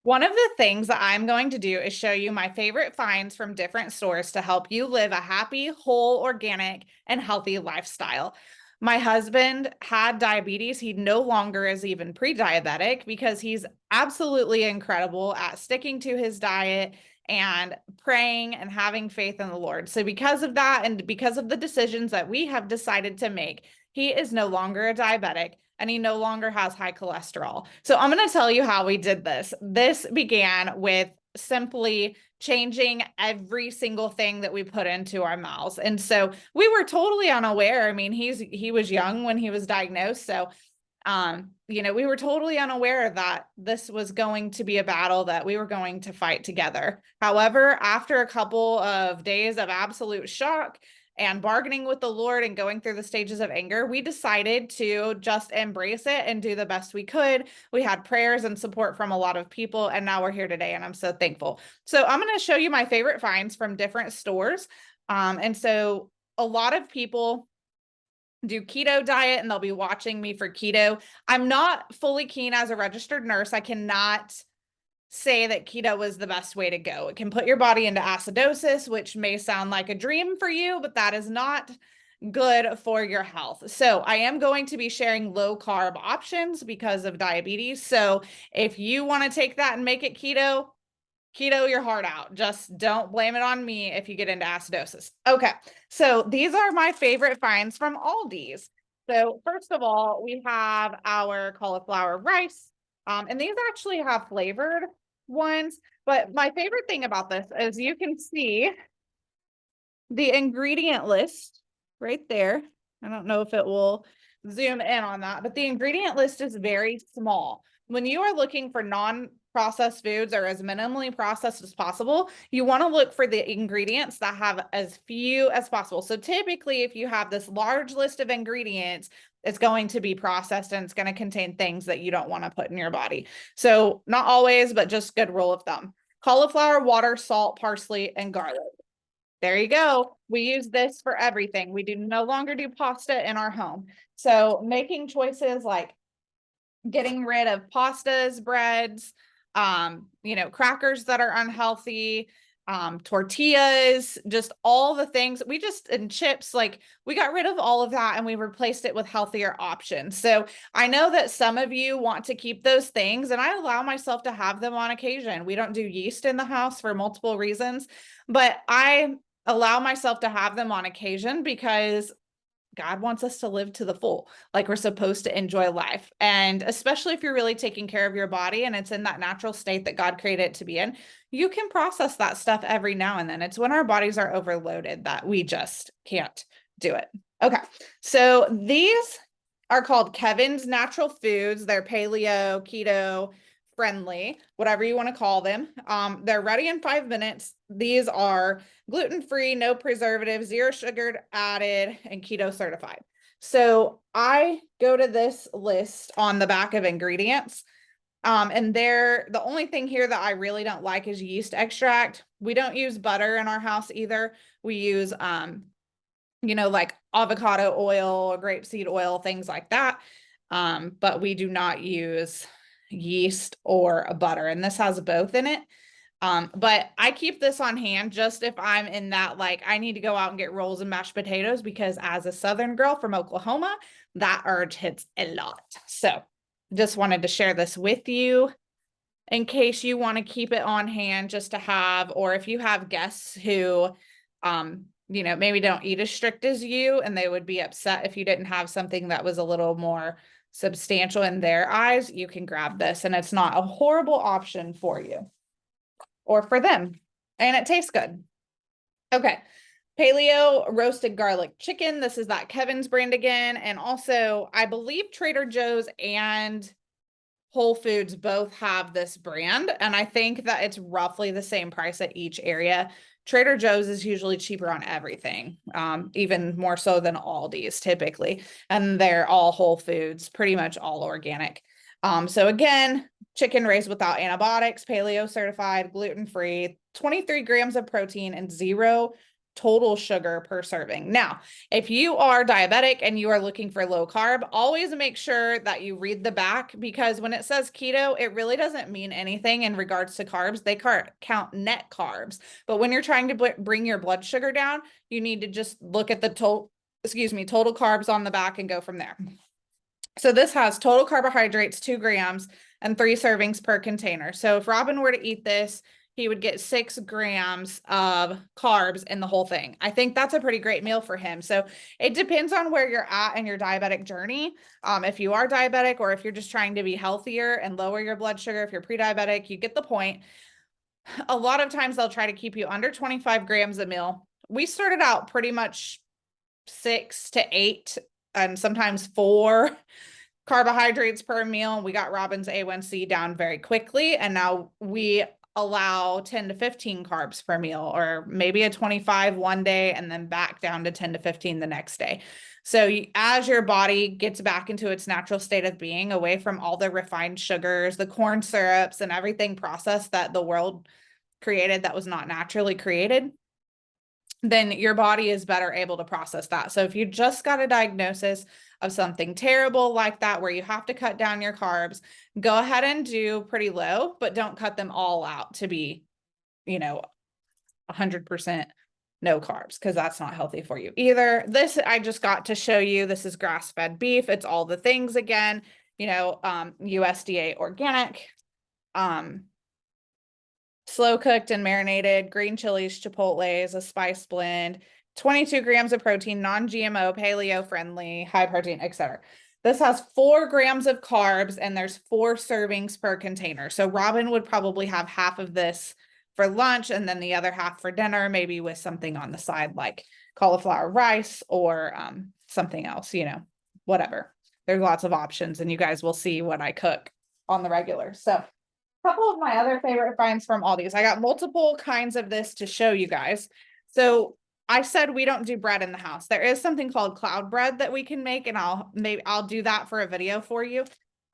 One of the things that I'm going to do is show you my favorite finds from different stores to help you live a happy, whole, organic, and healthy lifestyle. My husband had diabetes. He no longer is even pre-diabetic because he's absolutely incredible at sticking to his diet and praying and having faith in the Lord. So because of that and because of the decisions that we have decided to make, he is no longer a diabetic and he no longer has high cholesterol. So I'm going to tell you how we did this. This began with simply changing every single thing that we put into our mouths. And so we were totally unaware. I mean, he was young when he was diagnosed. So we were totally unaware that this was going to be a battle that we were going to fight together. However, after a couple of days of absolute shock and bargaining with the Lord and going through the stages of anger, we decided to just embrace it and do the best we could. We had prayers and support from a lot of people, and now we're here today, and I'm so thankful. So I'm going to show you my favorite finds from different stores. And so a lot of people do keto diet and they'll be watching me for keto. I'm not fully keen as a registered nurse. I cannot say that keto is the best way to go. It can put your body into acidosis, which may sound like a dream for you, but that is not good for your health. So I am going to be sharing low carb options because of diabetes. So if you want to take that and make it keto your heart out. Just don't blame it on me if you get into acidosis. Okay, so these are my favorite finds from Aldi's. So first of all, we have our cauliflower rice, and these actually have flavored ones. But my favorite thing about this is you can see the ingredient list right there. I don't know if it will zoom in on that, but the ingredient list is very small. When you are looking for non-processed foods or as minimally processed as possible, you want to look for the ingredients that have as few as possible. So typically, if you have this large list of ingredients, it's going to be processed and it's going to contain things that you don't want to put in your body. So not always, but just good rule of thumb. Cauliflower, water, salt, parsley, and garlic. There you go. We use this for everything. We do no longer do pasta in our home. So making choices like getting rid of pastas, breads, crackers that are unhealthy, tortillas, just all the things and chips, like we got rid of all of that and we replaced it with healthier options. So I know that some of you want to keep those things and I allow myself to have them on occasion. We don't do yeast in the house for multiple reasons, but I allow myself to have them on occasion because God wants us to live to the full, like we're supposed to enjoy life. And especially if you're really taking care of your body and it's in that natural state that God created it to be in, you can process that stuff every now and then. It's when our bodies are overloaded that we just can't do it. Okay, so these are called Kevin's Natural Foods. They're paleo, keto, friendly, whatever you want to call them. They're ready in 5 minutes. These are gluten-free, no preservatives, zero sugar added, and keto certified. So I go to this list on the back of ingredients. And the only thing here that I really don't like is yeast extract. We don't use butter in our house either. We use, like avocado oil, grapeseed oil, things like that. But we do not use yeast or a butter, and this has both in it. But I keep this on hand just if I'm in that, like, I need to go out and get rolls and mashed potatoes because as a Southern girl from Oklahoma, that urge hits a lot. So just wanted to share this with you in case you want to keep it on hand just to have, or if you have guests who, maybe don't eat as strict as you and they would be upset if you didn't have something that was a little more substantial in their eyes, you can grab this and it's not a horrible option for you or for them. And it tastes good. Okay. Paleo roasted garlic chicken. This is that Kevin's brand again. And also, I believe Trader Joe's and Whole Foods both have this brand. And I think that it's roughly the same price at each area. Trader Joe's is usually cheaper on everything, even more so than Aldi's typically. And they're all whole foods, pretty much all organic. So again, chicken raised without antibiotics, paleo certified, gluten-free, 23 grams of protein and 0 total sugar per serving. Now, if you are diabetic and you are looking for low carb, always make sure that you read the back, because when it says keto, it really doesn't mean anything in regards to carbs. They count net carbs. But when you're trying to bring your blood sugar down, you need to just look at the total carbs on the back and go from there. So this has total carbohydrates, 2 grams, and 3 servings per container. So if Robin were to eat this, he would get 6 grams of carbs in the whole thing. I think that's a pretty great meal for him. So it depends on where you're at in your diabetic journey. If you are diabetic, or if you're just trying to be healthier and lower your blood sugar, if you're pre-diabetic, you get the point. A lot of times they'll try to keep you under 25 grams a meal. We started out pretty much 6 to 8 and sometimes 4 carbohydrates per meal. We got Robin's A1C down very quickly, and now we allow 10 to 15 carbs per meal, or maybe a 25 one day and then back down to 10 to 15 the next day. So as your body gets back into its natural state of being, away from all the refined sugars, the corn syrups, and everything processed that the world created that was not naturally created, then your body is better able to process that. So if you just got a diagnosis of something terrible like that, where you have to cut down your carbs, go ahead and do pretty low, but don't cut them all out to be, 100% no carbs, because that's not healthy for you either. This, I just got to show you, this is grass-fed beef. It's all the things again, USDA organic, slow cooked and marinated, green chilies, chipotles, a spice blend, 22 grams of protein, non-GMO, paleo friendly, high protein, etc. This has 4 grams of carbs, and there's 4 servings per container. So Robin would probably have half of this for lunch and then the other half for dinner, maybe with something on the side like cauliflower rice or something else, whatever. There's lots of options, and you guys will see what I cook on the regular. So couple of my other favorite finds from Aldi's. I got multiple kinds of this to show you guys. So I said we don't do bread in the house. There is something called cloud bread that we can make, and I'll do that for a video for you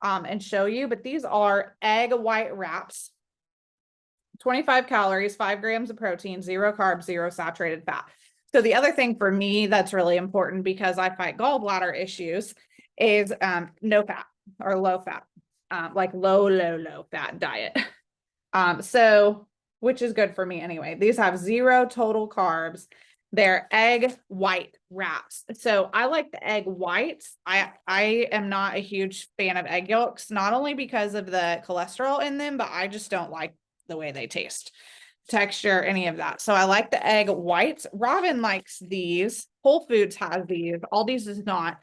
and show you. But these are egg white wraps, 25 calories, 5 grams of protein, 0 carbs, 0 saturated fat. So the other thing for me that's really important, because I fight gallbladder issues, is no fat or low fat. Like low fat diet. So, which is good for me anyway. These have 0 total carbs. They're egg white wraps. So I like the egg whites. I am not a huge fan of egg yolks, not only because of the cholesterol in them, but I just don't like the way they taste, texture, any of that. So I like the egg whites. Robin likes these. Whole Foods has these. Aldi's does not.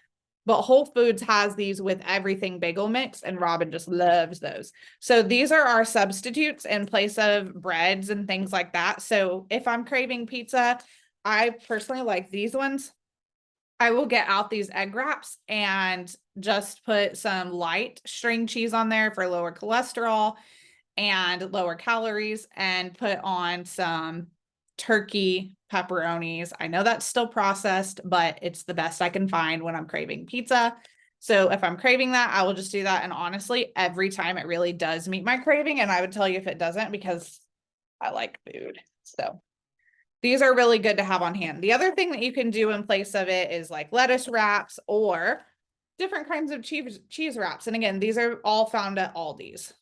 But Whole Foods has these with everything bagel mix, and Robin just loves those. So these are our substitutes in place of breads and things like that. So if I'm craving pizza, I personally like these ones. I will get out these egg wraps and just put some light string cheese on there for lower cholesterol and lower calories, and put on some turkey pepperonis. I know that's still processed, but it's the best I can find when I'm craving pizza. So if I'm craving that, I will just do that. And honestly, every time it really does meet my craving. And I would tell you if it doesn't, because I like food. So these are really good to have on hand. The other thing that you can do in place of it is like lettuce wraps or different kinds of cheese wraps. And again, these are all found at Aldi's.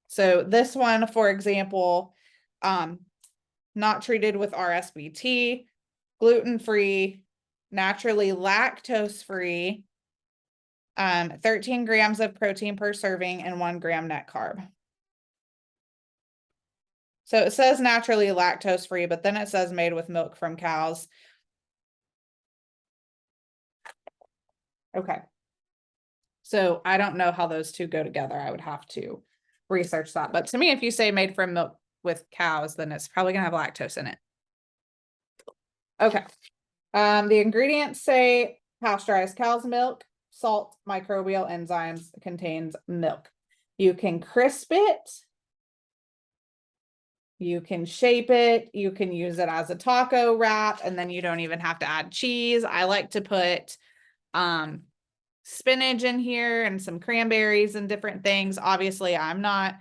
So this one, for example, not treated with RSBT, gluten-free, naturally lactose-free, 13 grams of protein per serving, and 1 gram net carb. So it says naturally lactose-free, but then it says made with milk from cows. Okay. So I don't know how those two go together. I would have to research that. But to me, if you say made from milk with cows, then it's probably gonna have lactose in it. Okay. The ingredients say pasteurized cow's milk, salt, microbial enzymes, contains milk. You can crisp it. You can shape it. You can use it as a taco wrap, and then you don't even have to add cheese. I like to put spinach in here and some cranberries and different things. Obviously, I'm not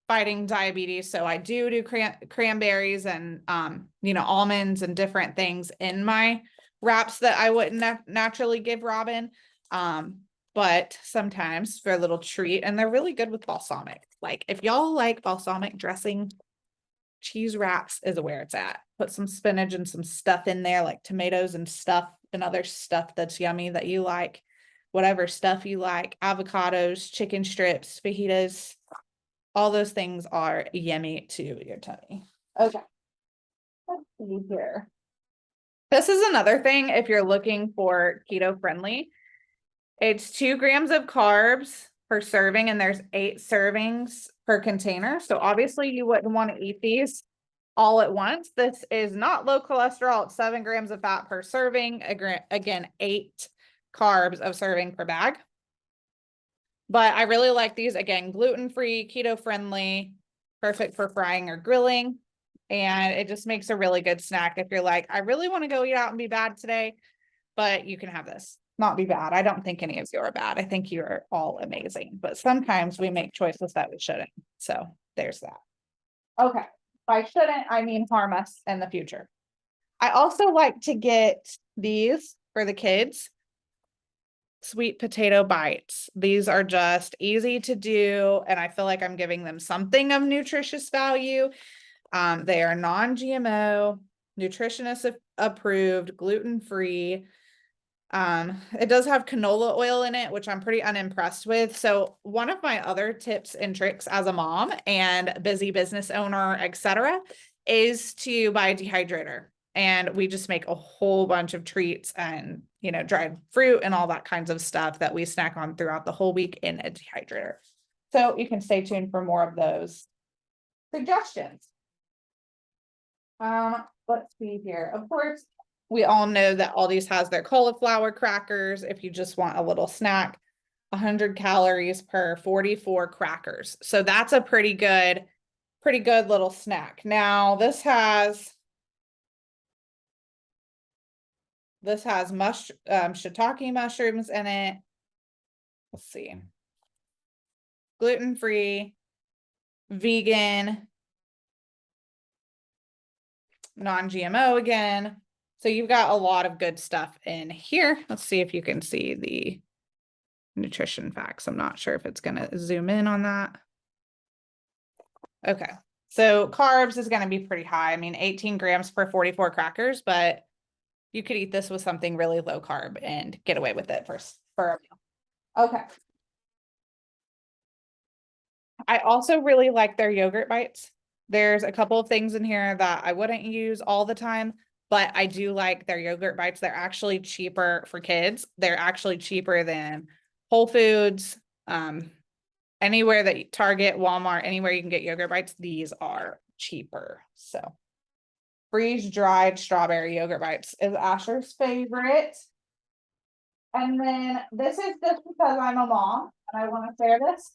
fighting diabetes. So I do cranberries and, almonds and different things in my wraps that I wouldn't naturally give Robin. But sometimes for a little treat, and they're really good with balsamic. Like if y'all like balsamic dressing, cheese wraps is where it's at. Put some spinach and some stuff in there, like tomatoes and stuff and other stuff that's yummy that you like, whatever stuff you like, avocados, chicken strips, fajitas, all those things are yummy to your tummy. Okay. Let's see here. This is another thing if you're looking for keto friendly. It's 2 grams of carbs per serving, and there's 8 servings per container. So obviously you wouldn't want to eat these all at once. This is not low cholesterol. It's 7 grams of fat per serving. Again, 8 carbs of serving per bag. But I really like these. Again, gluten-free, keto-friendly, perfect for frying or grilling. And it just makes a really good snack if you're like, I really want to go eat out and be bad today, but you can have this. Not be bad. I don't think any of you are bad. I think you're all amazing, but sometimes we make choices that we shouldn't. So there's that. Okay. By shouldn't, I mean harm us in the future. I also like to get these for the kids. Sweet potato bites. These are just easy to do, and I feel like I'm giving them something of nutritious value. They are non-GMO, nutritionist approved, gluten-free. It does have canola oil in it, which I'm pretty unimpressed with. So one of my other tips and tricks as a mom and busy business owner, etc., is to buy a dehydrator. And we just make a whole bunch of treats and, dried fruit and all that kinds of stuff that we snack on throughout the whole week in a dehydrator. So you can stay tuned for more of those suggestions. Let's see here. Of course, we all know that Aldi's has their cauliflower crackers. If you just want a little snack, 100 calories per 44 crackers. So that's a pretty good little snack. Now this has shiitake mushrooms in it. Let's see. Gluten-free, vegan, non-GMO again. So you've got a lot of good stuff in here. Let's see if you can see the nutrition facts. I'm not sure if it's going to zoom in on that. Okay. So carbs is going to be pretty high. I mean, 18 grams per 44 crackers, but you could eat this with something really low carb and get away with it for a meal. Okay. I also really like their yogurt bites. There's a couple of things in here that I wouldn't use all the time, but I do like their yogurt bites. They're actually cheaper for kids. They're actually cheaper than Whole Foods, anywhere that Target, Walmart, anywhere you can get yogurt bites, these are cheaper. So freeze dried strawberry yogurt bites is Asher's favorite. And then this is just because I'm a mom and I want to share this.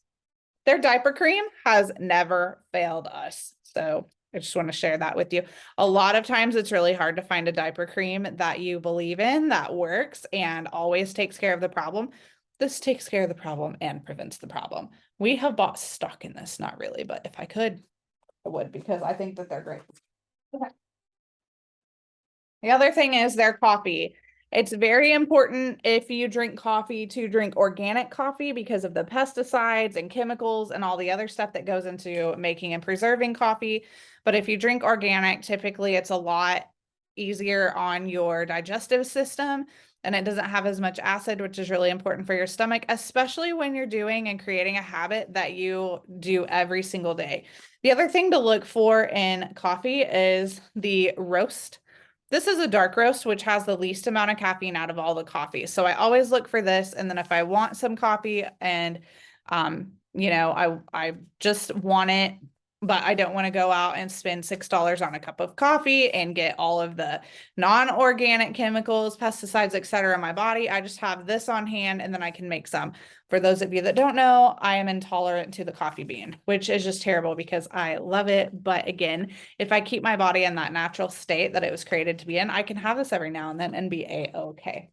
Their diaper cream has never failed us. So I just want to share that with you. A lot of times it's really hard to find a diaper cream that you believe in, that works and always takes care of the problem. This takes care of the problem and prevents the problem. We have bought stock in this, not really, but if I could, I would, because I think that they're great. Okay. The other thing is their coffee. It's very important if you drink coffee to drink organic coffee because of the pesticides and chemicals and all the other stuff that goes into making and preserving coffee. But if you drink organic, typically it's a lot easier on your digestive system and it doesn't have as much acid, which is really important for your stomach, especially when you're doing and creating a habit that you do every single day. The other thing to look for in coffee is the roast. This is a dark roast, which has the least amount of caffeine out of all the coffee. So I always look for this. And then if I want some coffee and, I just want it, but I don't want to go out and spend $6 on a cup of coffee and get all of the non-organic chemicals, pesticides, etc. in my body. I just have this on hand and then I can make some. For those of you that don't know, I am intolerant to the coffee bean, which is just terrible because I love it. But again, if I keep my body in that natural state that it was created to be in, I can have this every now and then and be a-okay.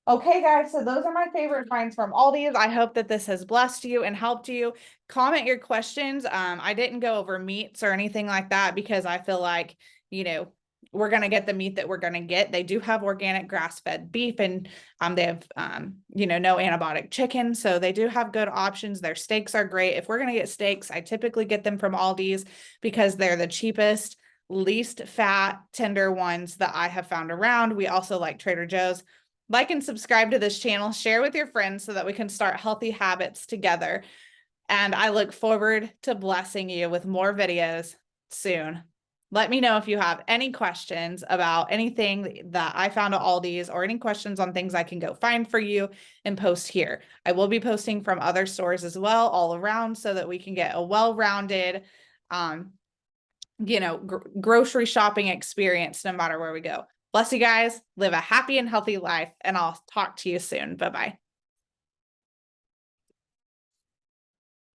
Okay, guys, so those are my favorite finds from Aldi's. I hope that this has blessed you and helped you. Comment your questions. I didn't go over meats or anything like that because I feel like, you know, we're gonna get the meat that we're gonna get. They do have organic grass-fed beef, and they have no antibiotic chicken. So they do have good options. Their steaks are great. If we're gonna get steaks, I typically get them from Aldi's because they're the cheapest, least fat, tender ones that I have found around. We also like Trader Joe's. Like and subscribe to this channel, share with your friends so that we can start healthy habits together. And I look forward to blessing you with more videos soon. Let me know if you have any questions about anything that I found at Aldi's or any questions on things I can go find for you and post here. I will be posting from other stores as well, all around, so that we can get a well-rounded, grocery shopping experience no matter where we go. Bless you guys. Live a happy and healthy life, and I'll talk to you soon. Bye-bye.